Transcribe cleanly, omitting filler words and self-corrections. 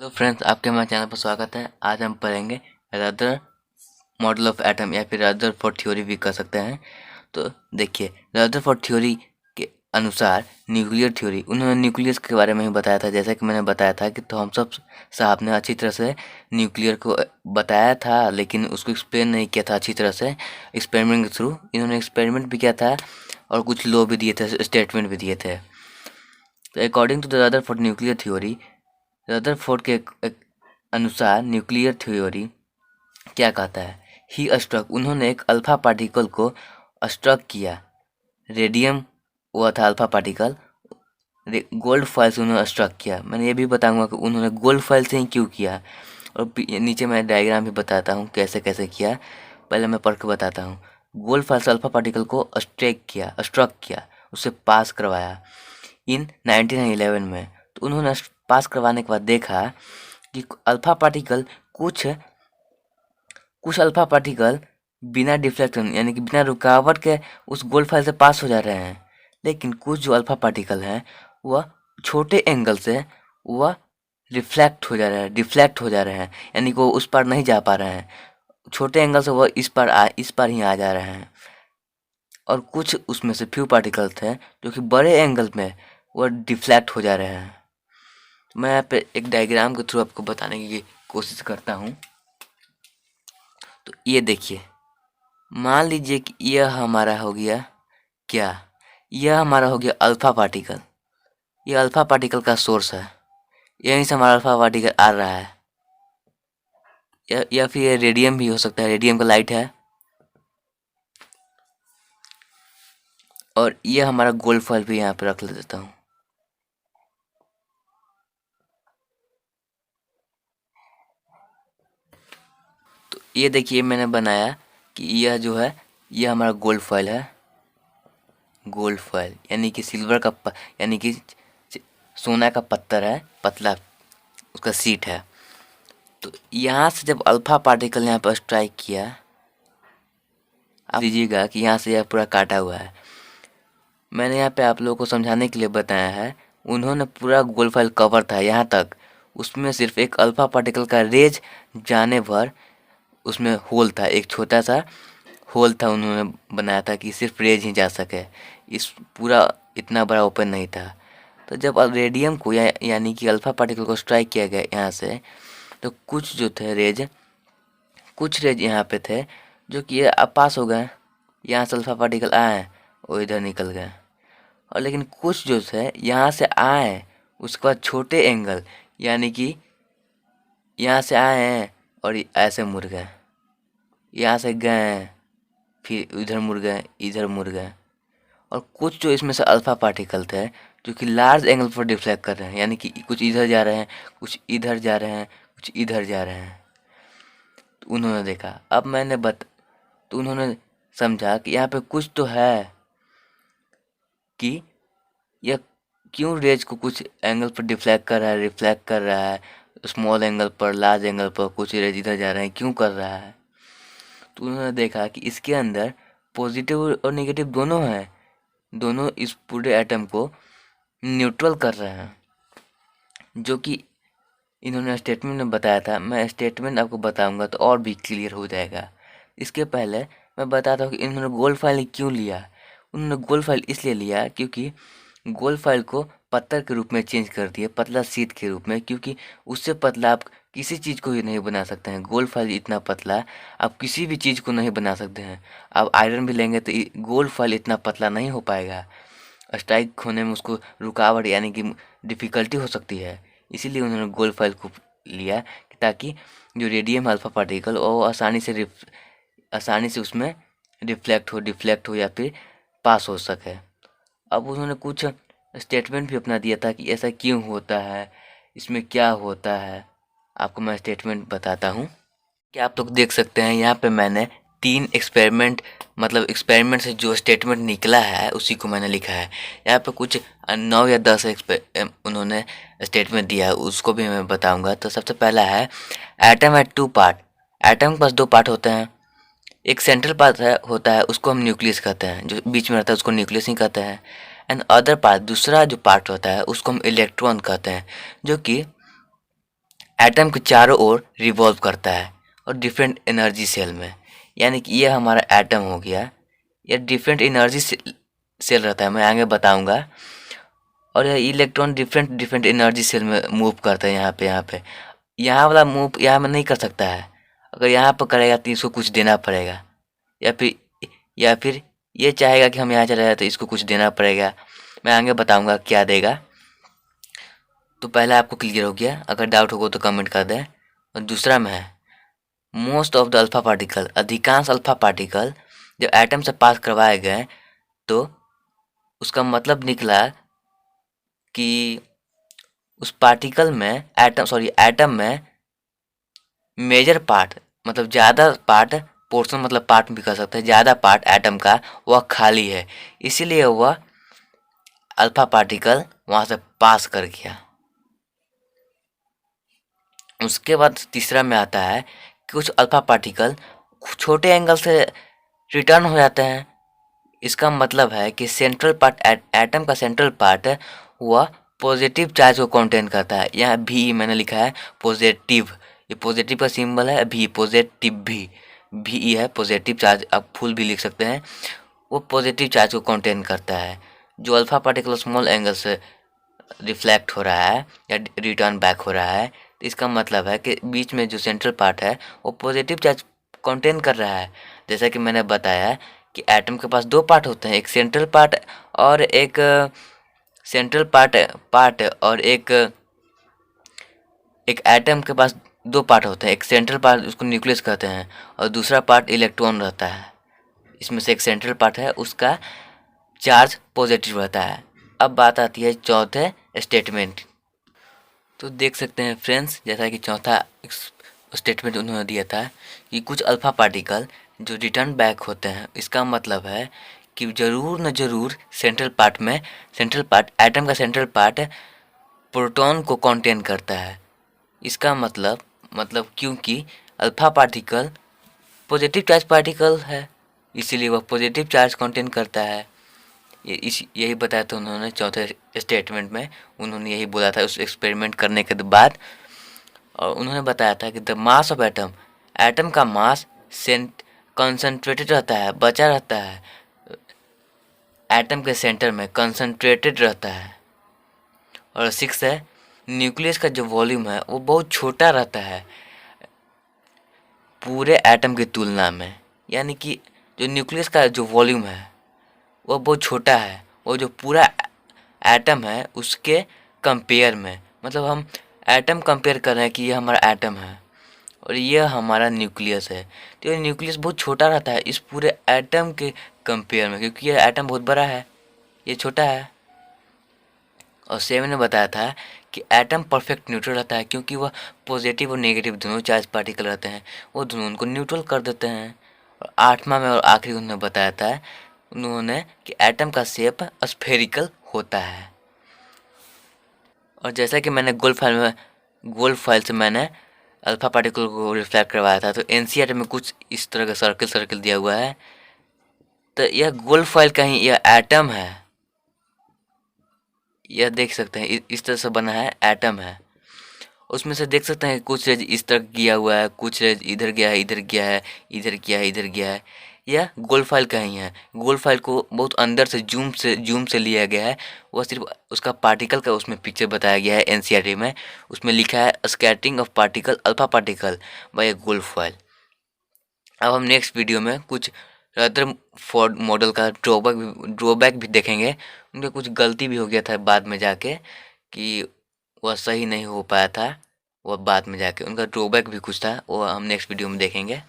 Hello friends, आपके हमारे channel पर स्वागत है। आज हम पढ़ेंगे रदर मॉडल ऑफ एटम या फिर रदरफोर्ड थ्योरी भी कह सकते हैं। तो देखिए, रदरफोर्ड थ्योरी के अनुसार न्यूक्लियर थ्योरी, उन्होंने न्यूक्लियस के बारे में ही बताया था। जैसा कि मैंने बताया था कि थॉमसन साहब ने अच्छी तरह से न्यूक्लियर को बताया था, लेकिन उसको एक्सप्लेन नहीं किया था अच्छी तरह से एक्सपेरिमेंट के थ्रू। इन्होंने एक्सपेरिमेंट भी किया था और कुछ लॉ भी दिए थे, स्टेटमेंट भी दिए थे। तो according to the Rutherford nuclear theory, Rutherford के अनुसार न्यूक्लियर थ्योरी क्या कहता है, ही स्ट्रक, उन्होंने एक अल्फा पार्टिकल को स्ट्रक किया। रेडियम हुआ था अल्फा पार्टिकल, गोल्ड फॉइल से उन्होंने स्ट्रक किया। मैंने ये भी बताऊंगा कि उन्होंने गोल्ड फॉइल से ही क्यों किया, और नीचे मैं डायग्राम भी बताता हूँ कैसे कैसे किया। पहले मैं पढ़ के बताता हूँ। गोल्ड फॉइल से अल्फा पार्टिकल को स्ट्रक किया, उसे पास करवाया इन 1911 में। तो उन्होंने पास करवाने के बाद देखा कि अल्फा पार्टिकल कुछ अल्फा पार्टिकल बिना डिफ्लेक्शन यानी कि बिना रुकावट के उस गोल्ड फाइल से पास हो जा रहे हैं, लेकिन कुछ जो अल्फा पार्टिकल हैं वह छोटे एंगल से वह डिफ्लेक्ट हो जा रहे हैं, यानी कि वो उस पार नहीं जा पा रहे हैं। छोटे एंगल से वह इस पार ही आ जा रहे हैं। और कुछ उसमें से फ्यू पार्टिकल्स हैं जो कि बड़े एंगल में वह डिफ्लेक्ट हो जा रहे हैं। मैं यहाँ पे एक डायग्राम के थ्रू आपको बताने की कोशिश करता हूँ। तो ये देखिए, मान लीजिए कि यह हमारा हो गया क्या, यह हमारा हो गया अल्फा पार्टिकल। ये अल्फा पार्टिकल का सोर्स है, यहीं से हमारा अल्फा पार्टिकल आ रहा है। या फिर ये रेडियम भी हो सकता है, रेडियम का लाइट है। और यह हमारा गोल्ड फॉइल भी यहाँ पे रख लेता हूँ। तो ये देखिए, मैंने बनाया कि यह जो है यह हमारा गोल्ड फॉइल है। गोल्ड फॉइल यानी कि यानी कि सोना का पत्थर है, पतला उसका सीट है। तो यहाँ से जब अल्फा पार्टिकल यहाँ पर स्ट्राइक किया, आप दीजिएगा कि यहाँ से यह पूरा काटा हुआ है। मैंने यहाँ पे आप लोगों को समझाने के लिए बताया है। उन्होंने पूरा गोल्ड फॉइल कवर था यहाँ तक, उसमें सिर्फ एक अल्फा पार्टिकल का रेज जाने भर उसमें होल था, एक छोटा सा होल था उन्होंने बनाया था कि सिर्फ रेज ही जा सके। इस पूरा इतना बड़ा ओपन नहीं था। तो जब रेडियम को यानी कि अल्फा पार्टिकल को स्ट्राइक किया गया यहाँ से, तो कुछ रेज यहाँ पे थे जो कि ये अब पास हो गए, यहाँ से अल्फा पार्टिकल आए और इधर निकल गए। और लेकिन कुछ जो थे यहाँ से आए, उसके बाद छोटे एंगल यानी कि यहाँ से आए हैं और ऐसे मुड़ गए, यहाँ से गए फिर इधर मुड़ गए। और कुछ जो इसमें से अल्फा पार्टिकल थे जो कि लार्ज एंगल पर डिफ्लेक्ट कर रहे हैं, यानी कि कुछ इधर जा रहे हैं, कुछ इधर जा रहे हैं, कुछ इधर जा रहे हैं। तो उन्होंने देखा, तो उन्होंने समझा कि यहाँ पे कुछ तो है, कि यह क्यों रेज को कुछ एंगल पर डिफ्लेक्ट कर रहा है, रिफ्लेक्ट कर रहा है, स्मॉल एंगल पर लार्ज एंगल पर कुछ रेज इधर जा रहे हैं, क्यों कर रहा है। तो उन्होंने देखा कि इसके अंदर पॉजिटिव और नेगेटिव दोनों हैं, दोनों इस पूरे एटम को न्यूट्रल कर रहे हैं, जो कि इन्होंने स्टेटमेंट में बताया था। मैं स्टेटमेंट आपको बताऊंगा तो और भी क्लियर हो जाएगा। इसके पहले मैं बताता हूँ कि इन्होंने गोल्ड फाइल क्यों लिया। उन्होंने गोल्ड फाइल इसलिए लिया क्योंकि गोल्ड फाइल को पत्थर के रूप में चेंज कर दिए, पतला शीट के रूप में, क्योंकि उससे पतला आप किसी चीज़ को ही नहीं बना सकते हैं। गोल्ड फाइल इतना पतला आप किसी भी चीज़ को नहीं बना सकते हैं। आप आयरन भी लेंगे तो गोल्ड फाइल इतना पतला नहीं हो पाएगा, स्ट्राइक होने में उसको रुकावट यानी कि डिफ़िकल्टी हो सकती है। इसीलिए उन्होंने गोल्ड फाइल को लिया ताकि जो रेडियम अल्फा पार्टिकल वो आसानी से उसमें डिफ्लेक्ट हो या फिर पास हो सके। अब उन्होंने कुछ स्टेटमेंट भी अपना दिया था कि ऐसा क्यों होता है, इसमें क्या होता है। आपको मैं स्टेटमेंट बताता हूँ। क्या आप लोग देख सकते हैं यहाँ पे मैंने 3 एक्सपेरिमेंट से जो स्टेटमेंट निकला है उसी को मैंने लिखा है। यहाँ पे कुछ 9 या 10 उन्होंने स्टेटमेंट दिया है, उसको भी मैं बताऊंगा। तो सबसे पहला है, एटम है 2 पार्ट। एटम के पास 2 पार्ट होते हैं। एक सेंट्रल पार्ट होता है, उसको हम न्यूक्लियस कहते हैं, जो बीच में रहता है उसको न्यूक्लियस ही कहते हैं। एंड अदर पार्ट, दूसरा जो पार्ट होता है उसको हम इलेक्ट्रॉन कहते हैं, जो कि एटम के चारों ओर रिवॉल्व करता है और डिफरेंट एनर्जी सेल में, यानी कि ये हमारा एटम हो गया। ये डिफरेंट एनर्जी सेल रहता है, मैं आगे बताऊंगा। और यह electron different different energy shell में मूव करता है। यहाँ वाला मूव यहाँ में नहीं कर सकता है। अगर यहाँ पर करेगा तो इसको कुछ देना पड़ेगा, या फिर ये चाहेगा कि हम यहाँ चले जाए तो इसको कुछ देना पड़ेगा। मैं आगे बताऊंगा क्या देगा। तो पहला आपको क्लियर हो गया, अगर डाउट होगा तो कमेंट कर दें। और दूसरा में है most of the alpha particle, अधिकांश अल्फा पार्टिकल जब एटम से पास करवाए गए तो उसका मतलब निकला कि उस पार्टिकल में एटम में मेजर पार्ट मतलब ज़्यादा पार्ट, पोर्शन मतलब पार्ट भी कर सकते हैं, ज़्यादा पार्ट एटम का वह खाली है, इसीलिए वह अल्फा पार्टिकल वहाँ से पास कर गया। उसके बाद तीसरा में आता है कि कुछ अल्फा पार्टिकल छोटे एंगल से रिटर्न हो जाते हैं। इसका मतलब है कि सेंट्रल पार्ट, एटम का सेंट्रल पार्ट वह पॉजिटिव चार्ज को कंटेन करता है। यहाँ भी मैंने लिखा है पॉजिटिव, ये पॉजिटिव का सिंबल है, भी पॉजिटिव भी है पॉजिटिव चार्ज, आप फुल भी लिख सकते हैं। वो पॉजिटिव चार्ज को कंटेन करता है। जो अल्फा पार्टिकल स्मॉल एंगल से रिफ्लेक्ट हो रहा है या रिटर्न बैक हो रहा है, तो इसका मतलब है कि बीच में जो सेंट्रल पार्ट है वो पॉजिटिव चार्ज कंटेन कर रहा है। जैसा कि मैंने बताया कि एटम के पास दो पार्ट होते हैं, एक सेंट्रल पार्ट और एक सेंट्रल पार्ट और एक एटम के पास दो पार्ट होते हैं। एक सेंट्रल पार्ट उसको न्यूक्लियस कहते हैं और दूसरा पार्ट इलेक्ट्रॉन रहता है। इसमें से एक सेंट्रल पार्ट है उसका चार्ज पॉजिटिव रहता है। अब बात आती है चौथे स्टेटमेंट। तो देख सकते हैं फ्रेंड्स, जैसा कि चौथा स्टेटमेंट उन्होंने दिया था कि कुछ अल्फा पार्टिकल जो रिटर्न बैक होते हैं, इसका मतलब है कि ज़रूर न ज़रूर सेंट्रल पार्ट एटम का सेंट्रल पार्ट प्रोटॉन को कंटेन करता है। इसका मतलब क्योंकि alpha particle positive charge particle है, इसीलिए वह पॉजिटिव चार्ज कंटेन करता है। यही बताया था उन्होंने चौथे स्टेटमेंट में, उन्होंने यही बोला था उस एक्सपेरिमेंट करने के बाद। और उन्होंने बताया था कि द मास ऑफ एटम का मास कंसंट्रेटेड रहता है, बचा रहता है, एटम के सेंटर में कंसंट्रेटेड रहता है। और 6 है न्यूक्लियस का जो वॉल्यूम है वो बहुत छोटा रहता है पूरे एटम की तुलना में, यानी कि जो न्यूक्लियस का जो वॉल्यूम है वो बहुत छोटा है, वो जो पूरा एटम है उसके कंपेयर में। मतलब हम एटम कंपेयर कर रहे हैं कि ये हमारा एटम है और ये हमारा न्यूक्लियस है, तो ये न्यूक्लियस बहुत छोटा रहता है इस पूरे एटम के कंपेयर में, क्योंकि ये एटम बहुत बड़ा है, ये छोटा है। और 7 ने बताया था कि एटम परफेक्ट न्यूट्रल रहता है, क्योंकि वह पॉजिटिव और नेगेटिव दोनों चार्ज पार्टिकल रहते हैं, वो दोनों उनको न्यूट्रल कर देते हैं। और 8वां में और आखिरी उन्होंने बताया था उन्होंने कि एटम का शेप स्फेरिकल होता है। और जैसा कि मैंने गोल्ड फाइल से मैंने अल्फा पार्टिकल को रिफ्लेक्ट करवाया था, तो एनसीईआरटी में कुछ इस तरह का सर्कल दिया हुआ है। तो यह गोल्ड फाइल का ही यह एटम है, यह देख सकते हैं इस तरह से बना है, एटम है। उसमें से देख सकते हैं कुछ रेज इस तरह किया हुआ है, कुछ रेज इधर गया है, इधर गया है, इधर गया है, इधर गया है। यह गोल्ड फाइल का ही है। गोल्ड फाइल को बहुत अंदर से जूम से लिया गया है। वह सिर्फ उसका पार्टिकल का उसमें पिक्चर बताया गया है एनसीईआरटी में। उसमें लिखा है scattering of particle alpha particle by A gold file. अब हम नेक्स्ट वीडियो में कुछ अदर फोर्ड मॉडल का ड्रॉबैक भी देखेंगे। उनका कुछ गलती भी हो गया था बाद में जाके कि वह सही नहीं हो पाया था, वह बाद में जाके उनका ड्रॉबैक भी कुछ था, वो हम नेक्स्ट वीडियो में देखेंगे।